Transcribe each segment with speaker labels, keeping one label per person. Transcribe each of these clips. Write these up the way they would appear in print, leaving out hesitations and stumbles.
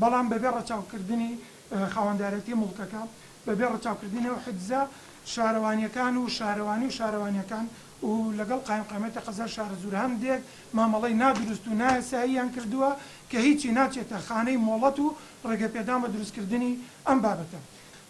Speaker 1: بەڵام بەبێ ڕەچاوکردنی خاوەندارەتی مڵکەکە بەبێ ڕەچاوکردنی و حجزە شارەوانیەکان و شارەوانیەکان و لەگەڵ قایمقامەتە قەزار شارە زوور هەندێک مامەڵەی نادروست و نایاساییان کردووە کە هیچی ناچێتە خانەی مۆڵەت و ڕێگەپێدان بە دروستکردنی ئەم بابەتە.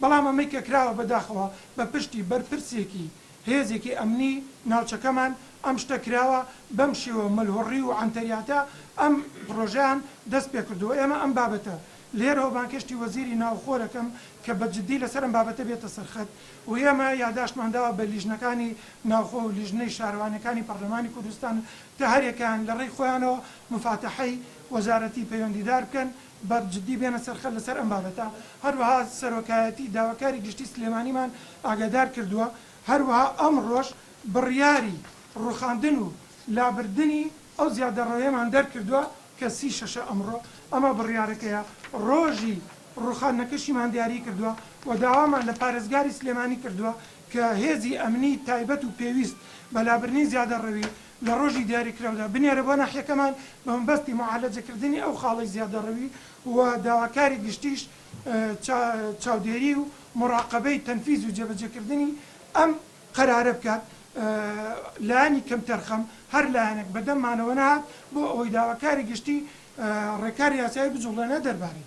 Speaker 1: بەڵام ئەمەی کە کراوە بەداخەوە بە پشتی بەرپرسێکی هێزێکی ئەمنی ناوچەکەمان ئەم شتە کراوە بەم شێوە مەلهوڕی و عەنتەریاتە ئەم پرۆژەیان دەست پێ کردووە. ئێمە ئەم بابەتە لێرەوە بانکشتی وەزیری ناوخۆرەکەم کە بەجددی لەسەر ئەم بابەتە بێتە سەرخەت و ئێمە یاداشتمانداوە بە لیژنەکانی ناوخۆ و لیژنەی شارەوانەکانی پەرلەمانی کوردستان تا هەرێکیان لە ڕێی خۆیانەوە مفاتەحەی وەزارەتی پەیوەندیدار بکەن بەجددی بێنە سەرخەت لەسەر ئەم بابەتە. هەروەها سەرۆکایەتی داواکاری گشتی سلێمانیمان ئاگادار کردووە. هەروەها ئەمڕۆژ بڕیاری ڕوخاندن و لابردنی ئەو زیادەڕەوەیەمان دەرکردووە کە 36 ئەمڕۆ ئەمە بڕیارەکەیە ڕۆژی ڕوخاندنەکەشیمان دیاری کردووە و داوامان لە پارێزگاری سلێمانی کردووە کە هێزی ئەمنی تایبەت و پێویست بە لابردنی زیادەڕەوی لە ڕۆژی دیاریکراودا بنێرە بۆ ناحیەکەمان بە مەبەستی معالەجەکردنی ئەو خاڵی زیادەڕەوی و داواکاری گشتیش چاودێری و مراقبەی تەنفیز و جێبەجێکردنی ئەم قەرارە بکات لایانی کەم تەرخەم هەر لایەنێک بەدەممانەوە نهات بۆ ئەوەی داواکاری گشتی ڕێکاری یاسایی بجوڵێنە دەربارەی